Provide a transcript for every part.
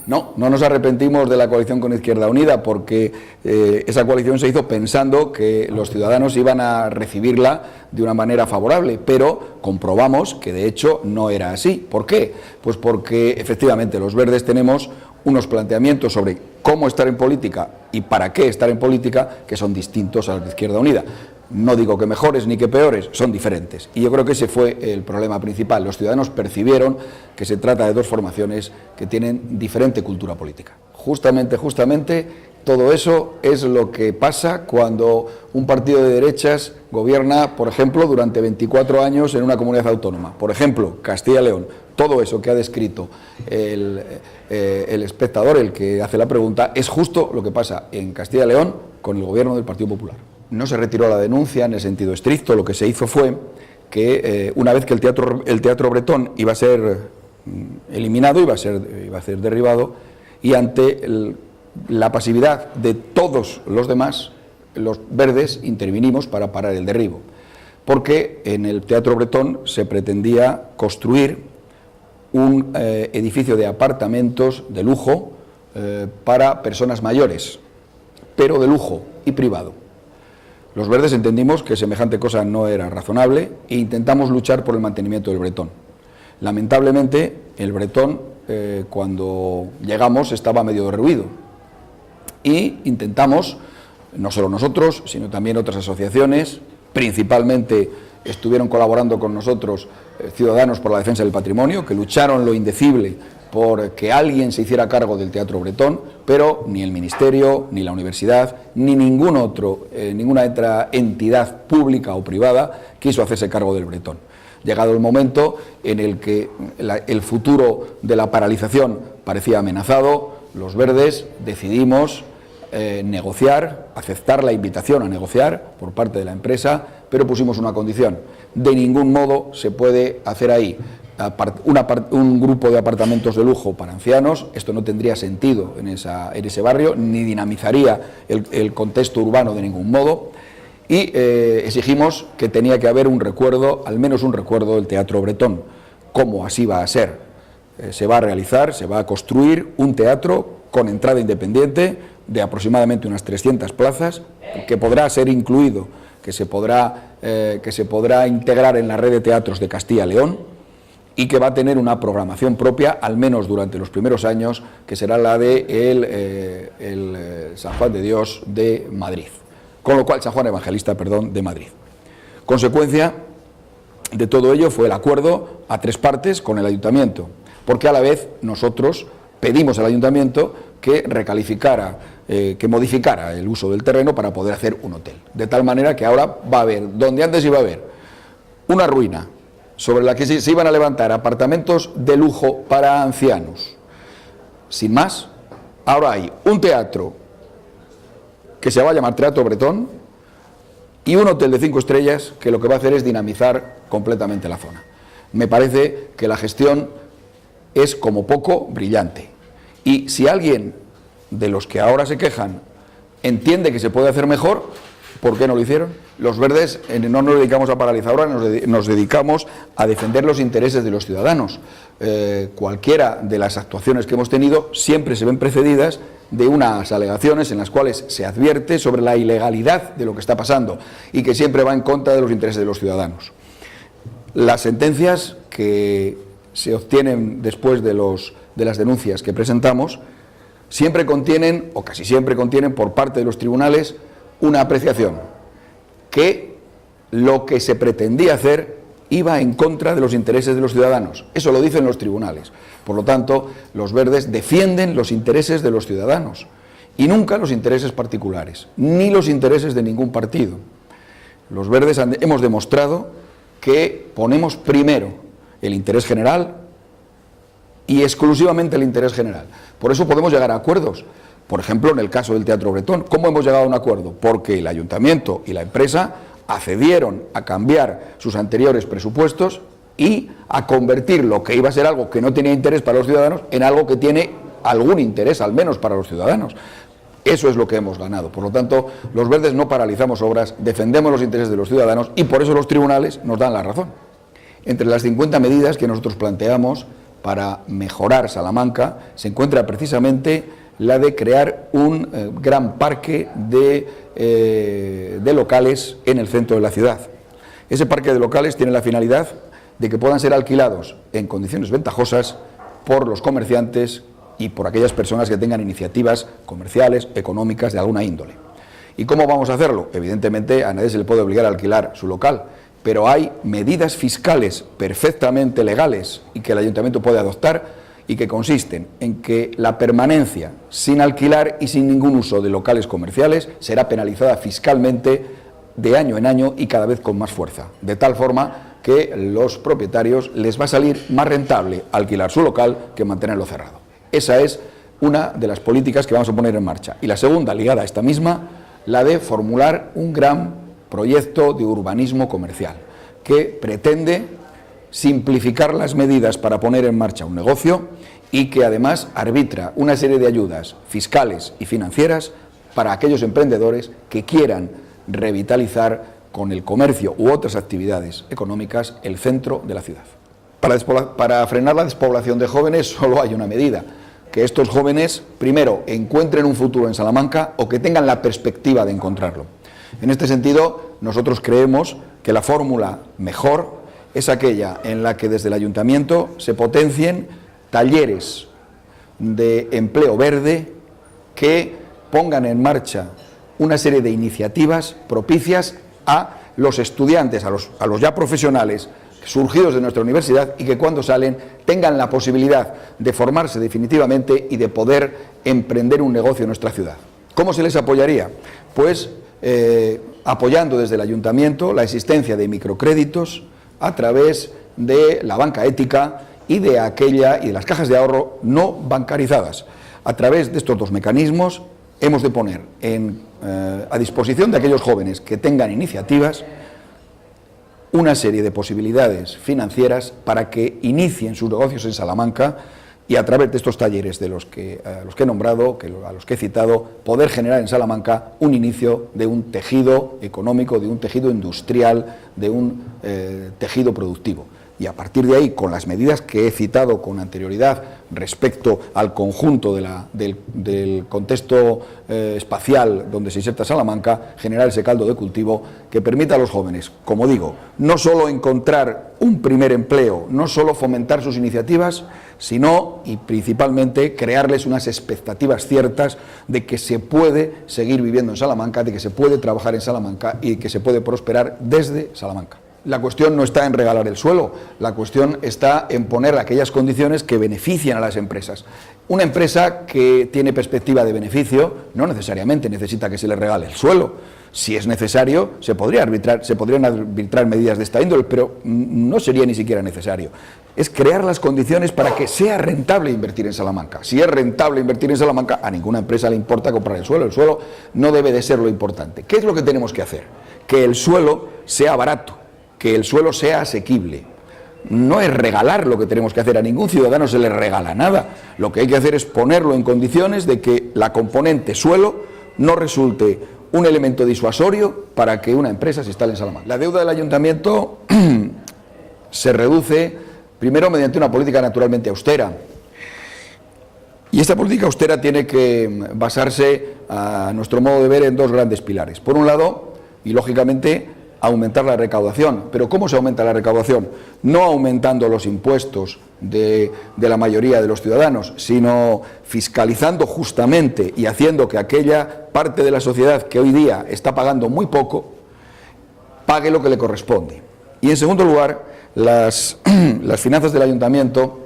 No nos arrepentimos de la coalición con Izquierda Unida, porque esa coalición se hizo pensando que los ciudadanos iban a recibirla de una manera favorable, pero comprobamos que de hecho no era así. ¿Por qué? Pues porque efectivamente los verdes tenemos unos planteamientos sobre cómo estar en política y para qué estar en política que son distintos a los de Izquierda Unida. No digo que mejores ni que peores, son diferentes. Y yo creo que ese fue el problema principal. Los ciudadanos percibieron que se trata de dos formaciones que tienen diferente cultura política. Justamente, todo eso es lo que pasa cuando un partido de derechas gobierna, por ejemplo, durante 24 años en una comunidad autónoma. Por ejemplo, Castilla y León. Todo eso que ha descrito el espectador, el que hace la pregunta, es justo lo que pasa en Castilla y León con el gobierno del Partido Popular. No se retiró la denuncia en el sentido estricto. Lo que se hizo fue que una vez que el teatro bretón iba a ser eliminado, iba a ser derribado, y ante la pasividad de todos los demás, los verdes intervinimos para parar el derribo, porque en el teatro bretón se pretendía construir un edificio de apartamentos de lujo para personas mayores, pero de lujo y privado. Los verdes entendimos que semejante cosa no era razonable e intentamos luchar por el mantenimiento del bretón. Lamentablemente, el bretón, cuando llegamos, estaba medio derruido. Y intentamos, no solo nosotros, sino también otras asociaciones, principalmente estuvieron colaborando con nosotros Ciudadanos por la Defensa del Patrimonio, que lucharon lo indecible por que alguien se hiciera cargo del teatro bretón, pero ni el Ministerio, ni la universidad, ni ninguna otra entidad pública o privada quiso hacerse cargo del bretón. Llegado el momento en el que el futuro de la paralización parecía amenazado, los verdes decidimos negociar, aceptar la invitación a negociar por parte de la empresa, pero pusimos una condición: de ningún modo se puede hacer ahí un grupo de apartamentos de lujo para ancianos. Esto no tendría sentido en ese barrio, ni dinamizaría el contexto urbano de ningún modo, y exigimos que tenía que haber un recuerdo, al menos un recuerdo del teatro bretón. ¿Cómo así va a ser? Se va a realizar, se va a construir un teatro con entrada independiente de aproximadamente unas 300 plazas, que podrá ser incluido, que se podrá integrar en la red de teatros de Castilla y León, y que va a tener una programación propia, al menos durante los primeros años, que será la de el San Juan de Dios de Madrid, con lo cual San Juan Evangelista, de Madrid. Consecuencia de todo ello fue el acuerdo a tres partes con el ayuntamiento, porque a la vez nosotros pedimos al ayuntamiento que recalificara, que modificara el uso del terreno para poder hacer un hotel, de tal manera que ahora va a haber, donde antes iba a haber una ruina sobre la que se iban a levantar apartamentos de lujo para ancianos, sin más, ahora hay un teatro que se va a llamar Teatro Bretón y un hotel de 5 estrellas que lo que va a hacer es dinamizar completamente la zona. Me parece que la gestión es como poco brillante, y si alguien de los que ahora se quejan entiende que se puede hacer mejor, ¿por qué no lo hicieron? Los verdes no nos dedicamos a paralizar ahora, nos dedicamos a defender los intereses de los ciudadanos. Cualquiera de las actuaciones que hemos tenido siempre se ven precedidas de unas alegaciones en las cuales se advierte sobre la ilegalidad de lo que está pasando y que siempre va en contra de los intereses de los ciudadanos. Las sentencias que se obtienen después de las denuncias que presentamos siempre contienen, o casi siempre contienen, por parte de los tribunales, una apreciación que lo que se pretendía hacer iba en contra de los intereses de los ciudadanos. Eso lo dicen los tribunales. Por lo tanto, los verdes defienden los intereses de los ciudadanos y nunca los intereses particulares, ni los intereses de ningún partido. Los verdes hemos demostrado que ponemos primero el interés general y exclusivamente el interés general. Por eso podemos llegar a acuerdos. Por ejemplo, en el caso del Teatro Bretón, ¿cómo hemos llegado a un acuerdo? Porque el ayuntamiento y la empresa accedieron a cambiar sus anteriores presupuestos y a convertir lo que iba a ser algo que no tenía interés para los ciudadanos en algo que tiene algún interés, al menos para los ciudadanos. Eso es lo que hemos ganado. Por lo tanto, los verdes no paralizamos obras, defendemos los intereses de los ciudadanos y por eso los tribunales nos dan la razón. Entre las 50 medidas que nosotros planteamos para mejorar Salamanca se encuentra precisamente la de crear un gran parque de locales en el centro de la ciudad. Ese parque de locales tiene la finalidad de que puedan ser alquilados en condiciones ventajosas por los comerciantes y por aquellas personas que tengan iniciativas comerciales, económicas de alguna índole. ¿Y cómo vamos a hacerlo? Evidentemente a nadie se le puede obligar a alquilar su local, pero hay medidas fiscales perfectamente legales y que el ayuntamiento puede adoptar y que consisten en que la permanencia sin alquilar y sin ningún uso de locales comerciales será penalizada fiscalmente de año en año y cada vez con más fuerza, de tal forma que los propietarios les va a salir más rentable alquilar su local que mantenerlo cerrado. Esa es una de las políticas que vamos a poner en marcha. Y la segunda, ligada a esta misma, la de formular un gran proyecto de urbanismo comercial que pretende simplificar las medidas para poner en marcha un negocio y que además arbitra una serie de ayudas fiscales y financieras para aquellos emprendedores que quieran revitalizar con el comercio u otras actividades económicas el centro de la ciudad. Para frenar la despoblación de jóvenes solo hay una medida: que estos jóvenes primero encuentren un futuro en Salamanca o que tengan la perspectiva de encontrarlo. En este sentido, nosotros creemos que la fórmula mejor es aquella en la que desde el ayuntamiento se potencien talleres de empleo verde que pongan en marcha una serie de iniciativas propicias a los estudiantes, a los ya profesionales surgidos de nuestra universidad y que cuando salen tengan la posibilidad de formarse definitivamente y de poder emprender un negocio en nuestra ciudad. ¿Cómo se les apoyaría? Pues apoyando desde el ayuntamiento la existencia de microcréditos a través de la banca ética y de las cajas de ahorro no bancarizadas. A través de estos dos mecanismos hemos de poner a disposición de aquellos jóvenes que tengan iniciativas una serie de posibilidades financieras para que inicien sus negocios en Salamanca y a través de estos talleres a los que he nombrado, a los que he citado, poder generar en Salamanca un inicio de un tejido económico, de un tejido industrial, de un tejido productivo. Y a partir de ahí, con las medidas que he citado con anterioridad respecto al conjunto del contexto espacial donde se inserta Salamanca, generar ese caldo de cultivo que permita a los jóvenes, como digo, no solo encontrar un primer empleo, no solo fomentar sus iniciativas, sino y principalmente crearles unas expectativas ciertas de que se puede seguir viviendo en Salamanca, de que se puede trabajar en Salamanca y que se puede prosperar desde Salamanca. La cuestión no está en regalar el suelo, la cuestión está en poner aquellas condiciones que benefician a las empresas. Una empresa que tiene perspectiva de beneficio no necesariamente necesita que se le regale el suelo. Si es necesario, se podrían arbitrar medidas de esta índole, pero no sería ni siquiera necesario. Es crear las condiciones para que sea rentable invertir en Salamanca. Si es rentable invertir en Salamanca, a ninguna empresa le importa comprar el suelo no debe de ser lo importante. ¿Qué es lo que tenemos que hacer? Que el suelo sea barato, que el suelo sea asequible. No es regalar lo que tenemos que hacer, a ningún ciudadano se le regala nada. Lo que hay que hacer es ponerlo en condiciones de que la componente suelo no resulte un elemento disuasorio para que una empresa se instale en Salamanca. La deuda del ayuntamiento se reduce primero mediante una política naturalmente austera. Y esta política austera tiene que basarse, a nuestro modo de ver, en dos grandes pilares. Por un lado, y lógicamente, aumentar la recaudación. ¿Pero cómo se aumenta la recaudación? No aumentando los impuestos de la mayoría de los ciudadanos, sino fiscalizando justamente y haciendo que aquella parte de la sociedad que hoy día está pagando muy poco, pague lo que le corresponde. Y en segundo lugar, las finanzas del ayuntamiento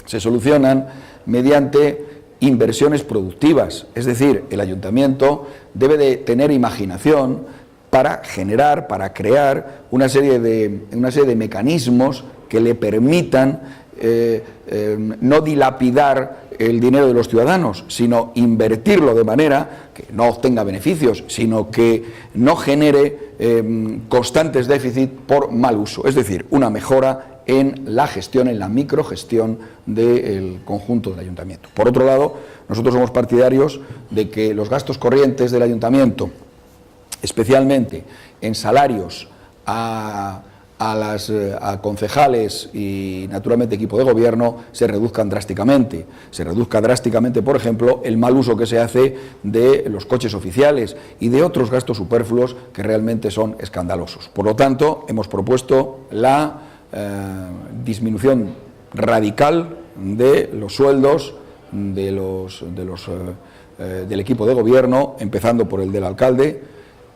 se solucionan mediante inversiones productivas. Es decir, el ayuntamiento debe de tener imaginación para generar, para crear una serie de mecanismos que le permitan no dilapidar el dinero de los ciudadanos, sino invertirlo de manera que no obtenga beneficios, sino que no genere constantes déficits por mal uso. Es decir, una mejora en la gestión, en la microgestión del conjunto del ayuntamiento. Por otro lado, nosotros somos partidarios de que los gastos corrientes del ayuntamiento, especialmente en salarios a a concejales y naturalmente equipo de gobierno se reduzcan drásticamente. Se reduzca drásticamente, por ejemplo, el mal uso que se hace de los coches oficiales y de otros gastos superfluos que realmente son escandalosos. Por lo tanto, hemos propuesto la disminución radical de los sueldos del equipo de gobierno, empezando por el del alcalde,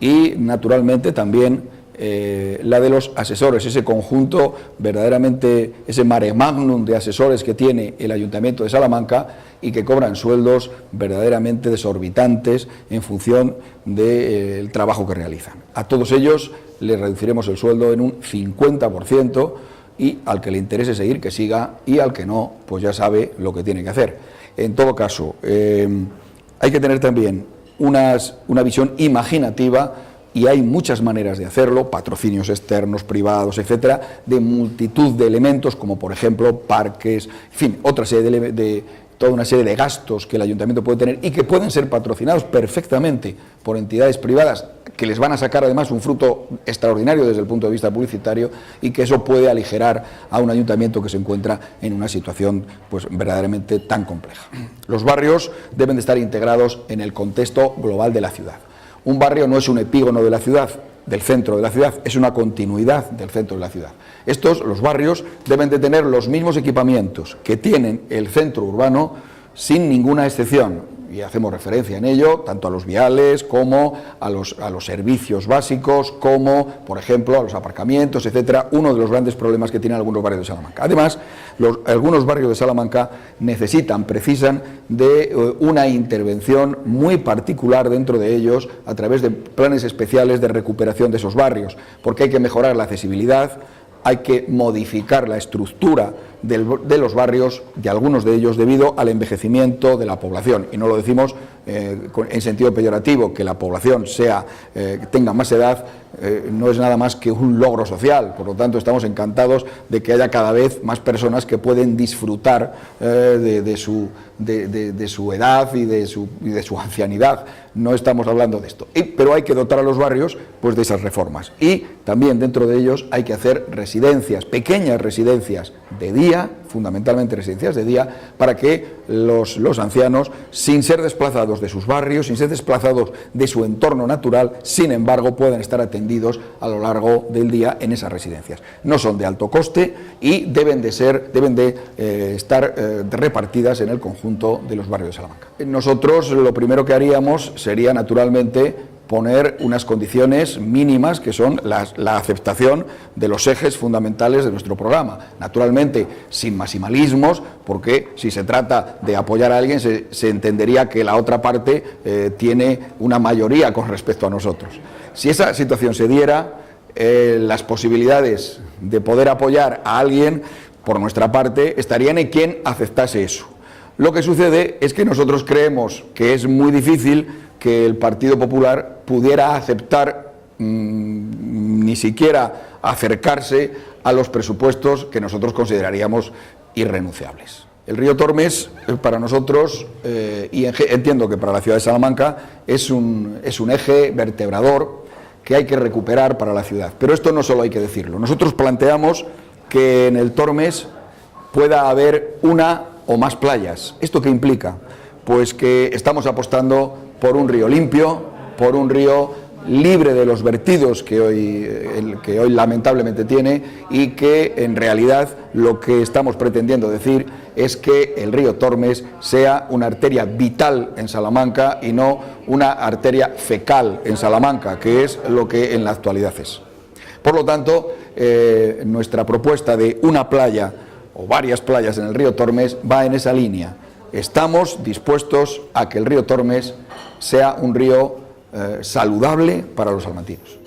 y naturalmente también la de los asesores, ese conjunto verdaderamente, ese mare magnum de asesores que tiene el Ayuntamiento de Salamanca y que cobran sueldos verdaderamente desorbitantes en función del trabajo que realizan. A todos ellos les reduciremos el sueldo en un 50% y al que le interese seguir, que siga, y al que no, pues ya sabe lo que tiene que hacer. En todo caso, hay que tener también una visión imaginativa, y hay muchas maneras de hacerlo, patrocinios externos, privados, etcétera, de multitud de elementos, como por ejemplo parques, en fin, toda una serie de gastos que el ayuntamiento puede tener y que pueden ser patrocinados perfectamente por entidades privadas, que les van a sacar además un fruto extraordinario desde el punto de vista publicitario, y que eso puede aligerar a un ayuntamiento que se encuentra en una situación pues verdaderamente tan compleja. Los barrios deben de estar integrados en el contexto global de la ciudad. Un barrio no es un epígono de la ciudad, del centro de la ciudad, es una continuidad del centro de la ciudad. Los barrios, deben de tener los mismos equipamientos que tienen el centro urbano, sin ninguna excepción, y hacemos referencia en ello tanto a los viales como a los servicios básicos, como por ejemplo a los aparcamientos, etcétera, uno de los grandes problemas que tienen algunos barrios de Salamanca. Además, algunos barrios de Salamanca precisan de una intervención muy particular dentro de ellos a través de planes especiales de recuperación de esos barrios, porque hay que mejorar la accesibilidad, hay que modificar la estructura de los barrios, de algunos de ellos, debido al envejecimiento de la población. Y no lo decimos en sentido peyorativo, que la población tenga más edad, no es nada más que un logro social. Por lo tanto, estamos encantados de que haya cada vez más personas que pueden disfrutar de su edad y de su ancianidad. No estamos hablando de esto. Pero hay que dotar a los barrios pues de esas reformas. Y también dentro de ellos hay que hacer residencias, pequeñas residencias de día, fundamentalmente residencias de día, para que los ancianos, sin ser desplazados de sus barrios, sin ser desplazados de su entorno natural, sin embargo, puedan estar atendidos a lo largo del día en esas residencias. No son de alto coste y deben de estar repartidas en el conjunto de los barrios de Salamanca. Nosotros lo primero que haríamos sería, naturalmente, poner unas condiciones mínimas que son la aceptación de los ejes fundamentales de nuestro programa. Naturalmente, sin maximalismos, porque si se trata de apoyar a alguien se entendería que la otra parte tiene una mayoría con respecto a nosotros. Si esa situación se diera, las posibilidades de poder apoyar a alguien por nuestra parte estarían en quien aceptase eso. Lo que sucede es que nosotros creemos que es muy difícil que el Partido Popular pudiera aceptar ni siquiera acercarse a los presupuestos que nosotros consideraríamos irrenunciables. El río Tormes para nosotros, y entiendo que para la ciudad de Salamanca, es un eje vertebrador que hay que recuperar para la ciudad. Pero esto no solo hay que decirlo. Nosotros planteamos que en el Tormes pueda haber una o más playas. ¿Esto qué implica? Pues que estamos apostando por un río limpio, por un río libre de los vertidos que hoy lamentablemente tiene, y que en realidad lo que estamos pretendiendo decir es que el río Tormes sea una arteria vital en Salamanca y no una arteria fecal en Salamanca, que es lo que en la actualidad es. Por lo tanto, nuestra propuesta de una playa o varias playas en el río Tormes va en esa línea. Estamos dispuestos a que el río Tormes sea un río saludable para los salmantinos.